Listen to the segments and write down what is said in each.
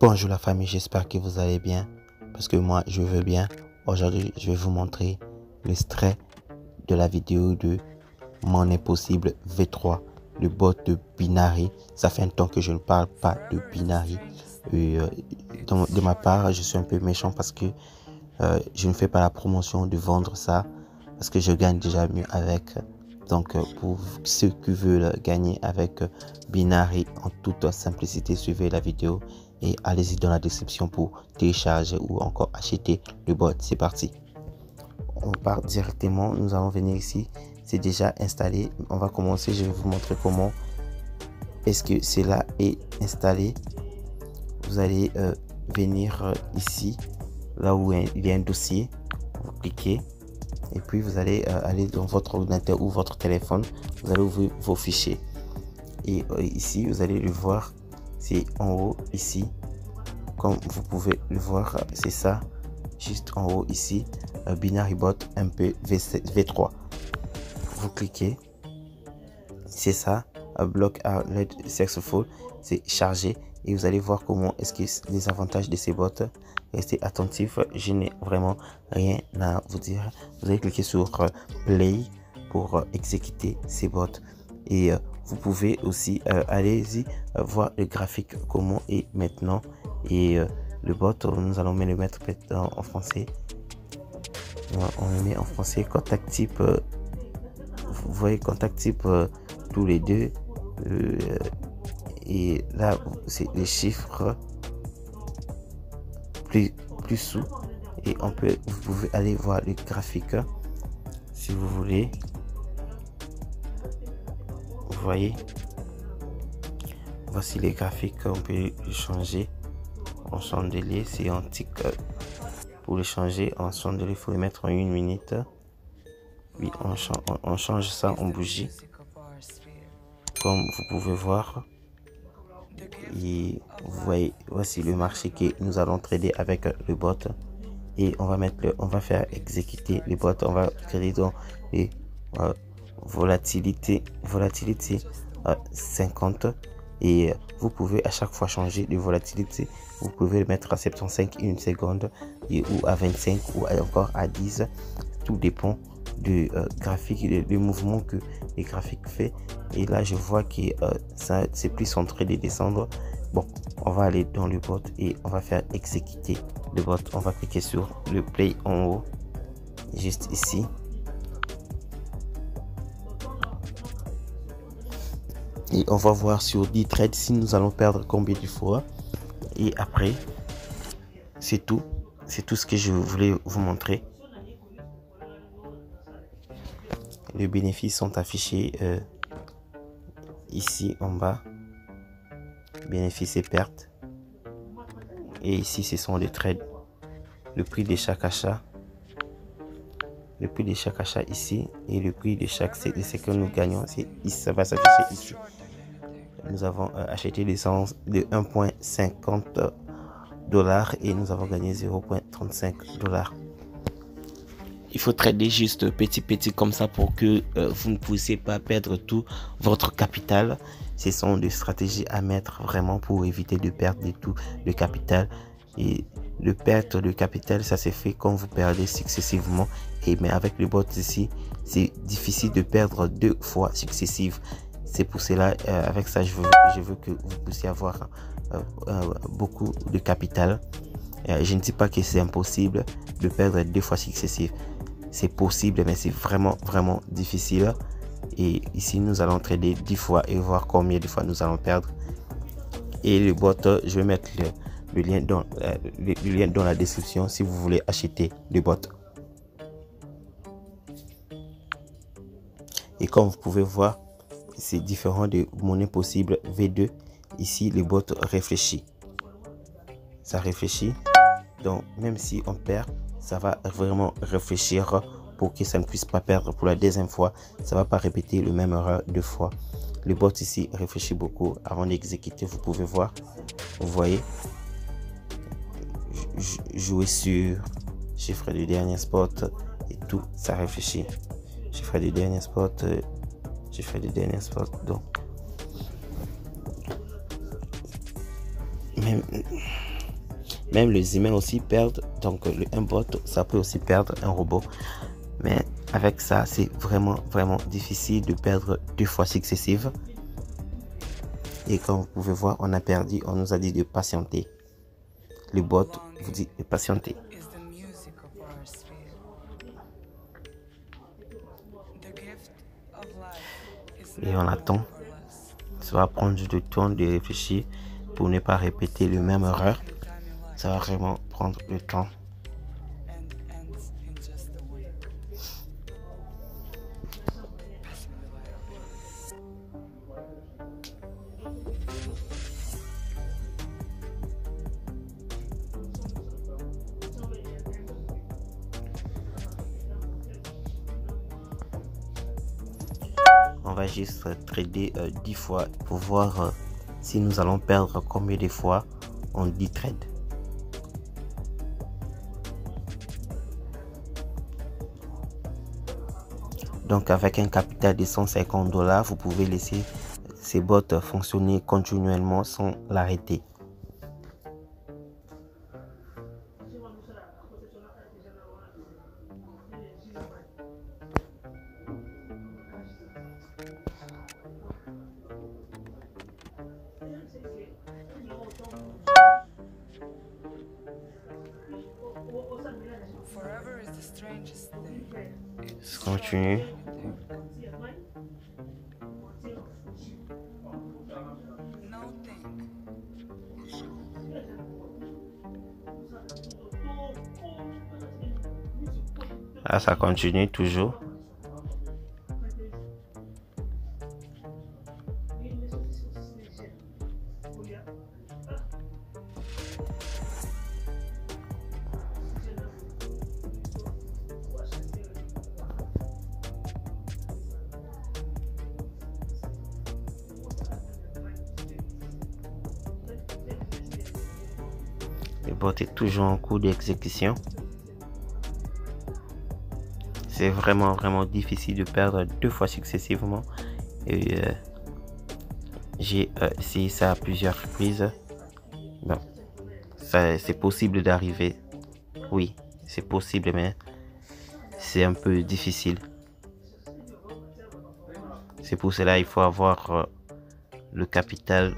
Bonjour la famille, j'espère que vous allez bien, parce que moi je veux bien. Aujourd'hui je vais vous montrer l'extrait de la vidéo de Monnaie Possible V3, le bot de Binary. Ça fait un temps que je ne parle pas de Binary. De ma part, je suis un peu méchant parce que je ne fais pas la promotion de vendre ça, parce que je gagne déjà mieux avec. Donc pour ceux qui veulent gagner avec Binary en toute simplicité, suivez la vidéo et allez-y dans la description pour télécharger ou encore acheter le bot. C'est parti. On part directement, nous allons venir ici, c'est déjà installé. On va commencer, je vais vous montrer comment est-ce que cela est installé. Vous allez venir ici, là où il y a un dossier, vous cliquez. Et puis vous allez aller dans votre ordinateur ou votre téléphone, vous allez ouvrir vos fichiers. Et ici, vous allez le voir, c'est en haut ici. Comme vous pouvez le voir, c'est ça, juste en haut ici, Binary Bot MP V3. Vous cliquez, c'est ça, Block Alert Successful, c'est chargé. Et vous allez voir comment est-ce que les avantages de ces bots. Restez attentifs, je n'ai vraiment rien à vous dire. Vous allez cliquer sur Play pour exécuter ces bots. Et vous pouvez aussi allez-y voir le graphique comment est maintenant. Et le bot, nous allons le mettre en français. On le met en français. Contact type, vous voyez contact type tous les deux. Et là, c'est les chiffres plus sous. Et vous pouvez aller voir les graphiques si vous voulez. Vous voyez, voici les graphiques. On peut les changer en chandelier. C'est antique. Pour les changer en chandelier, il faut les mettre en 1 minute. Oui, on change ça en bougie, comme vous pouvez voir. Et vous voyez, voici le marché que nous allons trader avec le bot. Et on va faire exécuter le bot. On va créer dans les volatilité 50. Et vous pouvez à chaque fois changer de volatilité. Vous pouvez le mettre à 75 1 seconde ou à 25 ou encore à 10. Tout dépend du graphique et du mouvement que les graphiques fait. Et là je vois que ça c'est plus en train de descendre. Bon, on va aller dans le bot et on va faire exécuter le bot. On va cliquer sur le play en haut, juste ici. Et on va voir sur 10 trades si nous allons perdre combien de fois. Et après, c'est tout ce que je voulais vous montrer. Les bénéfices sont affichés ici en bas, bénéfices et pertes. Et ici ce sont les trades, le prix de chaque achat, ici, et le prix de chaque ce que nous gagnons, ça va s'afficher ici. Nous avons acheté l'essence de 1,50 $ et nous avons gagné 0,35 $. Il faut trader juste petit comme ça pour que vous ne puissiez pas perdre tout votre capital. Ce sont des stratégies à mettre vraiment pour éviter de perdre du tout le capital. Et le perte de capital, ça se fait quand vous perdez successivement. Mais avec le bot ici, c'est difficile de perdre 2 fois successives. C'est pour cela, avec ça, je veux que vous puissiez avoir beaucoup de capital. Je ne dis pas que c'est impossible de perdre 2 fois successives. C'est possible, mais c'est vraiment difficile. Et ici, nous allons trader 10 fois et voir combien de fois nous allons perdre. Et le bot, je vais mettre le lien dans la description si vous voulez acheter le bot. Et comme vous pouvez voir, c'est différent de Monnaie Possible V2. Ici, le bot réfléchit. Ça réfléchit. Donc, même si on perd, ça va vraiment réfléchir pour que ça ne puisse pas perdre pour la deuxième fois. Ça va pas répéter le même erreur 2 fois. Le bot ici réfléchit beaucoup avant d'exécuter. Vous pouvez voir. Vous voyez. Jouer sur chiffre du dernier spot et tout. Ça réfléchit. Chiffre du dernier spot. Donc. même les humains aussi perdent. Donc un bot, ça peut aussi perdre un robot. Mais avec ça, c'est vraiment difficile de perdre 2 fois successives. Et comme vous pouvez voir, on a perdu. On nous a dit de patienter. Le bot vous dit de patienter. Et on attend. Ça va prendre du temps de réfléchir pour ne pas répéter la même erreur. Ça va vraiment prendre le temps. On va juste trader 10 fois pour voir si nous allons perdre combien de fois en 10 trades. Donc avec un capital de 150 $, vous pouvez laisser ces bots fonctionner continuellement sans l'arrêter. Je continue. Là, ça continue toujours. Le bot est toujours en cours d'exécution. C'est vraiment difficile de perdre 2 fois successivement. Et j'ai essayé ça à plusieurs reprises. Bon, c'est possible d'arriver. Oui, c'est possible, mais c'est un peu difficile. C'est pour cela qu'il faut avoir le capital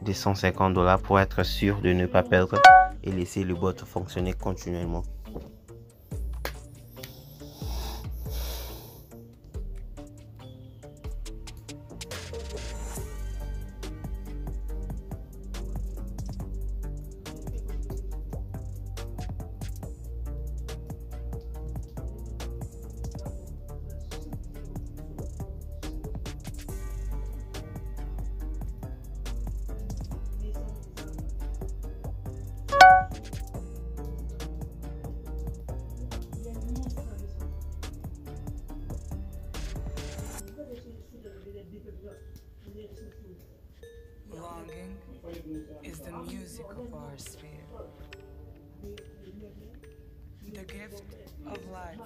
de 150 $ pour être sûr de ne pas perdre et laisser le bot fonctionner continuellement. Longing is the music of our sphere. The gift of life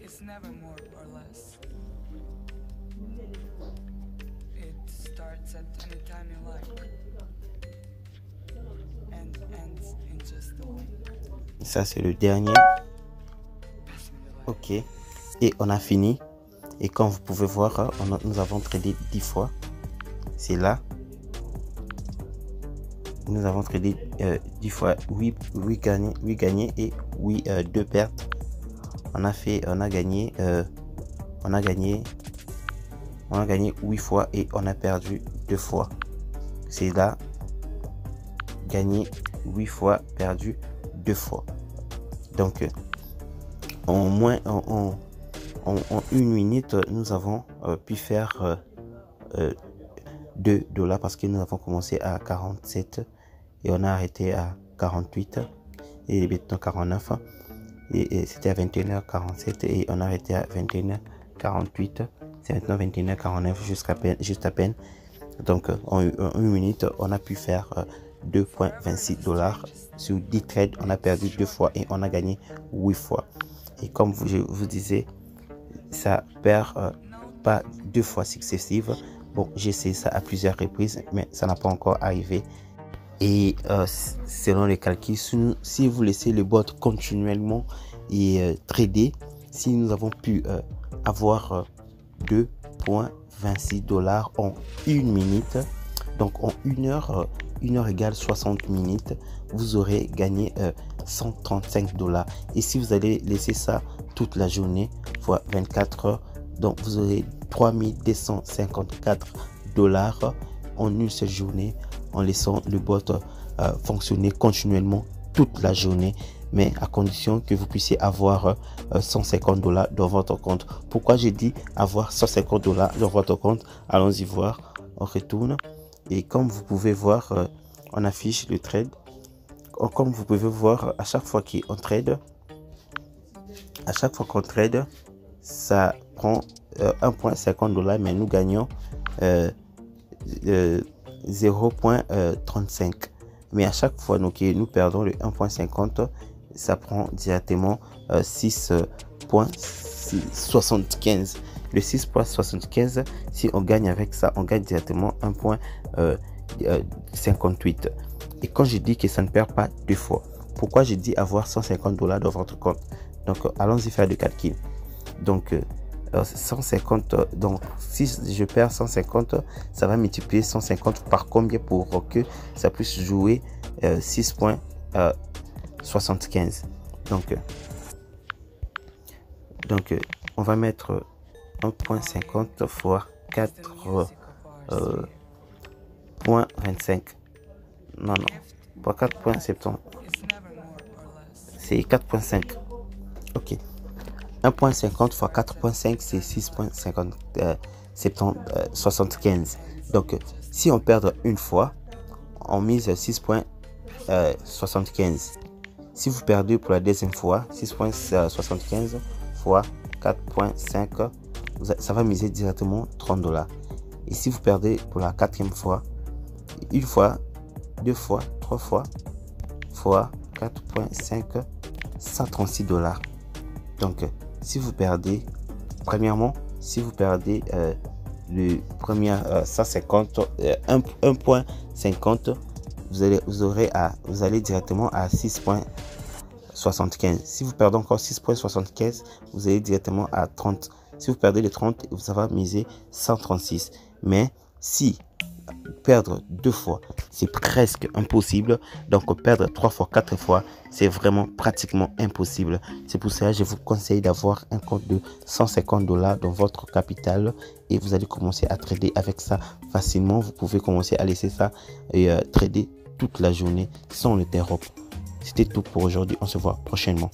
is never more or less. It starts at any time you like and ends in just a wink. Ça c'est le dernier. Ok. Et on a fini. Et comme vous pouvez voir, nous avons tradé 10 fois. C'est là. Nous avons tradé 10 fois 8 gagnés et 2 pertes. On a gagné 8 fois et on a perdu 2 fois. C'est là. Gagné 8 fois, perdu 2 fois. Donc en une minute, nous avons pu faire 2 $ parce que nous avons commencé à 47 et on a arrêté à 48 et maintenant 49 et c'était à 21h47 et on a arrêté à 21h48. C'est maintenant 21h49 juste à peine. Donc en une minute, on a pu faire 2,26 $ sur 10 trades. On a perdu 2 fois et on a gagné 8 fois. Et comme je vous disais, ça perd pas 2 fois successives. Bon, j'ai essayé ça à plusieurs reprises, mais ça n'a pas encore arrivé. Et selon les calculs, si vous laissez le bot continuellement et trader, si nous avons pu avoir 2,26 $ en 1 minute, donc en 1 heure, 1 heure égale 60 minutes, vous aurez gagné 135 $. Et si vous allez laisser ça toute la journée, fois 24 heures, donc vous aurez 3254 $ en une seule journée, en laissant le bot fonctionner continuellement toute la journée, mais à condition que vous puissiez avoir 150 $ dans votre compte. Pourquoi j'ai dit avoir 150 $ dans votre compte? Allons-y voir. On retourne et comme vous pouvez voir, on affiche le trade. Comme vous pouvez voir, à chaque fois qu'on trade, ça prend 1,50 $, mais nous gagnons 0,35. Mais à chaque fois nous perdons le 1,50, ça prend directement 6,75. Le 6,75, si on gagne avec ça, on gagne directement 1,58. Et quand je dis que ça ne perd pas deux fois, pourquoi je dis avoir 150 $ dans votre compte? Donc allons-y faire le calcul. Donc 150, donc si je perds 150, ça va multiplier 150 par combien pour que ça puisse jouer 6,75. Donc on va mettre 1,50 fois 4,25. Non, pas 4,70. C'est 4,5. Ok. 1,50 fois 4,5, c'est 6,75. Donc, si on perd une fois, on mise 6,75. Si vous perdez pour la deuxième fois, 6,75 fois 4,5, ça va miser directement 30 $. Et si vous perdez pour la quatrième fois, une fois, deux fois, trois fois, fois 4,5, 136 $. Donc, si vous perdez, premièrement, si vous perdez le premier 150, 1,50, vous allez directement à 6,75. Si vous perdez encore 6,75, vous allez directement à 30. Si vous perdez les 30, ça va miser 136. Mais si perdre deux fois, c'est presque impossible. Donc perdre 3 fois, 4 fois, c'est vraiment pratiquement impossible. C'est pour ça que je vous conseille d'avoir un compte de 150 $ dans votre capital et vous allez commencer à trader avec ça facilement. Vous pouvez commencer à laisser ça et trader toute la journée sans le interrompre. C'était tout pour aujourd'hui. On se voit prochainement.